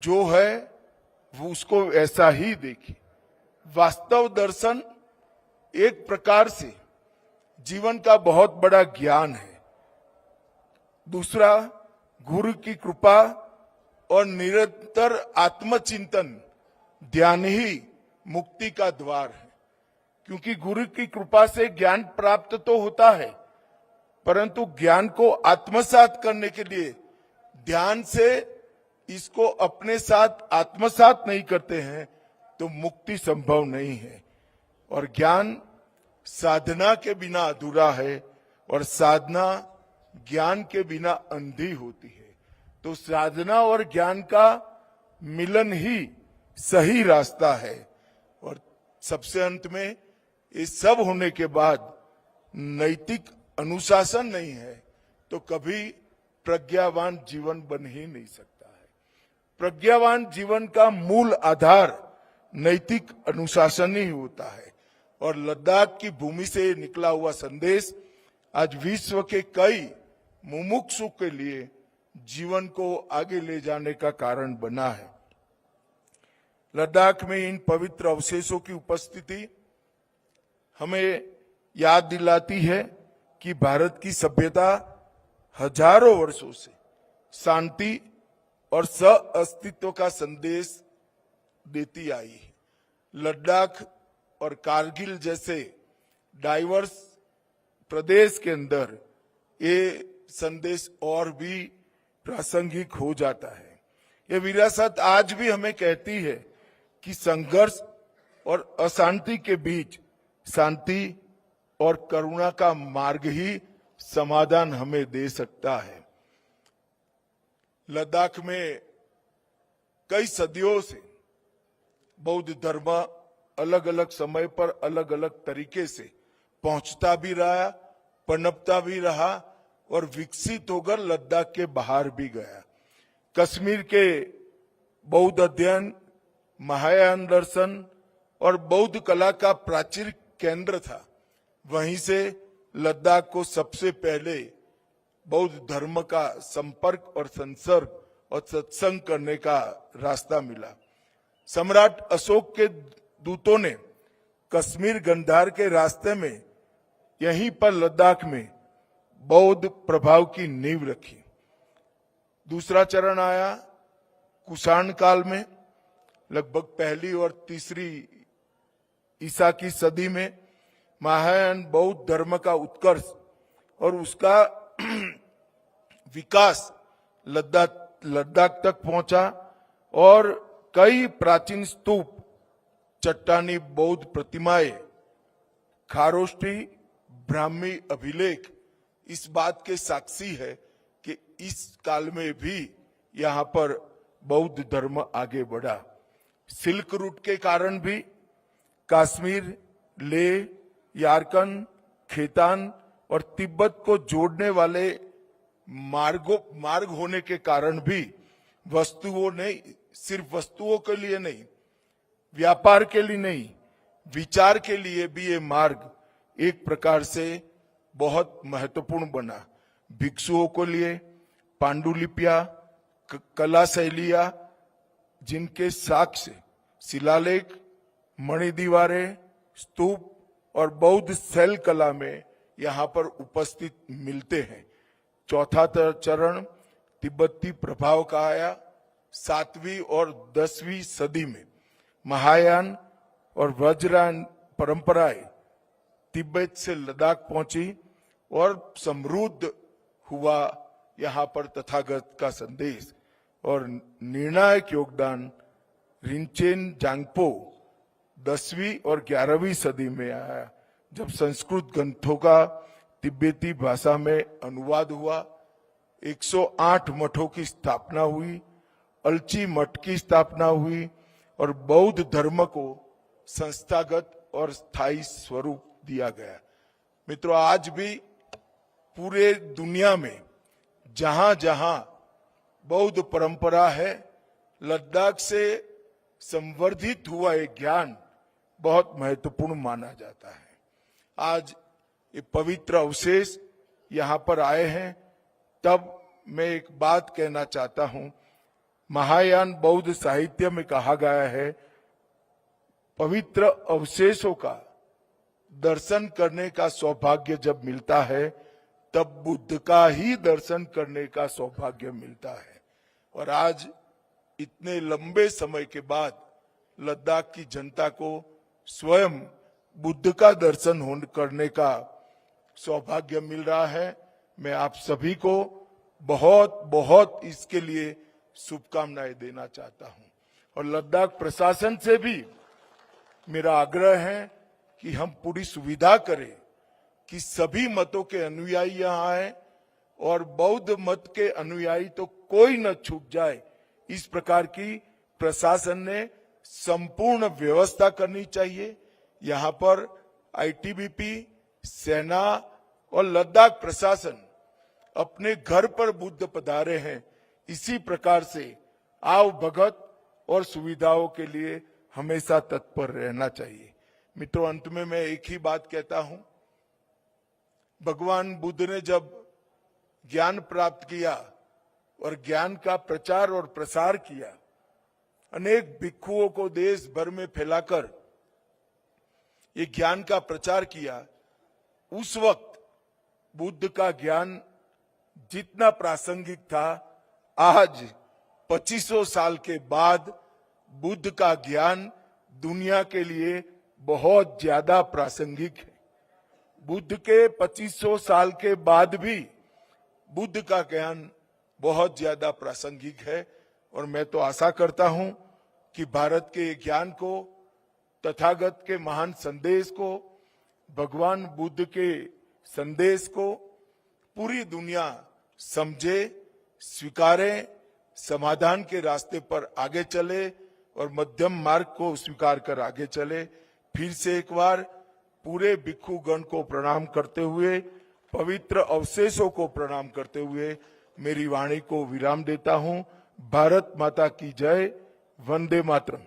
जो है वो उसको ऐसा ही देखे। वास्तव दर्शन एक प्रकार से जीवन का बहुत बड़ा ज्ञान है। दूसरा, गुरु की कृपा और निरंतर आत्मचिंतन ध्यान ही मुक्ति का द्वार है। क्योंकि गुरु की कृपा से ज्ञान प्राप्त तो होता है, परंतु ज्ञान को आत्मसात करने के लिए ध्यान से इसको अपने साथ आत्मसात नहीं करते हैं तो मुक्ति संभव नहीं है। और ज्ञान साधना के बिना अधूरा है और साधना ज्ञान के बिना अंधी होती है। तो साधना और ज्ञान का मिलन ही सही रास्ता है। और सबसे अंत में ये सब होने के बाद नैतिक अनुशासन नहीं है तो कभी प्रज्ञावान जीवन बन ही नहीं सकता है। प्रज्ञावान जीवन का मूल आधार नैतिक अनुशासन ही होता है। और लद्दाख की भूमि से निकला हुआ संदेश आज विश्व के कई मुमुक्षु के लिए जीवन को आगे ले जाने का कारण बना है। लद्दाख में इन पवित्र अवशेषों की उपस्थिति हमें याद दिलाती है कि भारत की सभ्यता हजारों वर्षों से शांति और सह-अस्तित्व का संदेश देती आई है। लद्दाख और कारगिल जैसे डाइवर्स प्रदेश के अंदर ये संदेश और भी प्रासंगिक हो जाता है। ये विरासत आज भी हमें कहती है कि संघर्ष और अशांति के बीच शांति और करुणा का मार्ग ही समाधान हमें दे सकता है। लद्दाख में कई सदियों से बौद्ध धर्म अलग अलग समय पर अलग अलग तरीके से पहुंचता भी रहा, पनपता भी रहा और विकसित होकर लद्दाख के बाहर भी गया। कश्मीर के बौद्ध अध्ययन, महायान दर्शन और बौद्ध कला का प्राचीन केंद्र था। वहीं से लद्दाख को सबसे पहले बौद्ध धर्म का संपर्क और संसर्ग और सत्संग करने का रास्ता मिला। सम्राट अशोक के दूतों ने कश्मीर गंधार के रास्ते में यहीं पर लद्दाख में बौद्ध प्रभाव की नींव रखी। दूसरा चरण आया कुषाण काल में, लगभग पहली और तीसरी ईसा की सदी में। महायान बौद्ध धर्म का उत्कर्ष और उसका विकास लद्दाख तक पहुंचा और कई प्राचीन स्तूप, चट्टानी बौद्ध प्रतिमाएं, खारोष्ठी, ब्राह्मी अभिलेख इस बात के साक्षी है कि इस काल में भी यहाँ पर बौद्ध धर्म आगे बढ़ा। सिल्क रूट के कारण भी कश्मीर, लेह, यारकन, खेतान और तिब्बत को जोड़ने वाले मार्ग होने के कारण भी वस्तुओं ने सिर्फ वस्तुओं के लिए नहीं, व्यापार के लिए नहीं, विचार के लिए भी ये मार्ग एक प्रकार से बहुत महत्वपूर्ण बना। भिक्षुओं के लिए पांडुलिपियां, कला शैलियां जिनके साक्ष्य शिलालेख, मणिदीवारें, स्तूप और बौद्ध शैल कला में यहाँ पर उपस्थित मिलते हैं। चौथा चरण तिब्बती प्रभाव का आया 7वीं और 10वीं सदी में। महायान और वज्रयान परंपराएं तिब्बत से लद्दाख पहुंची और समृद्ध हुआ यहाँ पर तथागत का संदेश। और निर्णायक योगदान रिंचेन जांगपो 10वीं और 11वीं सदी में आया, जब संस्कृत ग्रंथों का तिब्बती भाषा में अनुवाद हुआ। 108 मठों की स्थापना हुई, अलची मठ की स्थापना हुई और बौद्ध धर्म को संस्थागत और स्थायी स्वरूप दिया गया। मित्रों, आज भी पूरे दुनिया में जहां जहां बौद्ध परंपरा है, लद्दाख से संवर्धित हुआ एक ज्ञान बहुत महत्वपूर्ण माना जाता है। आज ये पवित्र अवशेष यहाँ पर आए हैं, तब मैं एक बात कहना चाहता हूं महायान बौद्ध साहित्य में कहा गया है, पवित्र अवशेषों का दर्शन करने का सौभाग्य जब मिलता है तब बुद्ध का ही दर्शन करने का सौभाग्य मिलता है। और आज इतने लंबे समय के बाद लद्दाख की जनता को स्वयं बुद्ध का दर्शन करने का सौभाग्य मिल रहा है। मैं आप सभी को बहुत बहुत इसके लिए शुभकामनाएं देना चाहता हूं। और लद्दाख प्रशासन से भी मेरा आग्रह है कि हम पूरी सुविधा करें कि सभी मतों के अनुयायी यहाँ आए और बौद्ध मत के अनुयायी तो कोई न छूट जाए, इस प्रकार की प्रशासन ने संपूर्ण व्यवस्था करनी चाहिए। यहाँ पर आईटीबीपी, सेना और लद्दाख प्रशासन अपने घर पर बुद्ध पधारे हैं, इसी प्रकार से आव भगत और सुविधाओं के लिए हमेशा तत्पर रहना चाहिए। मित्रों, अंत में मैं एक ही बात कहता हूं, भगवान बुद्ध ने जब ज्ञान प्राप्त किया और ज्ञान का प्रचार और प्रसार किया, अनेक भिक्षुओं को देश भर में फैलाकर ये ज्ञान का प्रचार किया, उस वक्त बुद्ध का ज्ञान जितना प्रासंगिक था, आज 2500 साल के बाद बुद्ध का ज्ञान दुनिया के लिए बहुत ज्यादा प्रासंगिक है। बुद्ध के 2500 साल के बाद भी बुद्ध का ज्ञान बहुत ज्यादा प्रासंगिक है। और मैं तो आशा करता हूं कि भारत के ज्ञान को, तथागत के महान संदेश को, भगवान बुद्ध के संदेश को पूरी दुनिया समझे, स्वीकारे, समाधान के रास्ते पर आगे चले और मध्यम मार्ग को स्वीकार कर आगे चले। फिर से एक बार पूरे भिक्षु गण को प्रणाम करते हुए, पवित्र अवशेषों को प्रणाम करते हुए मेरी वाणी को विराम देता हूं। भारत माता की जय। वंदे मातरम।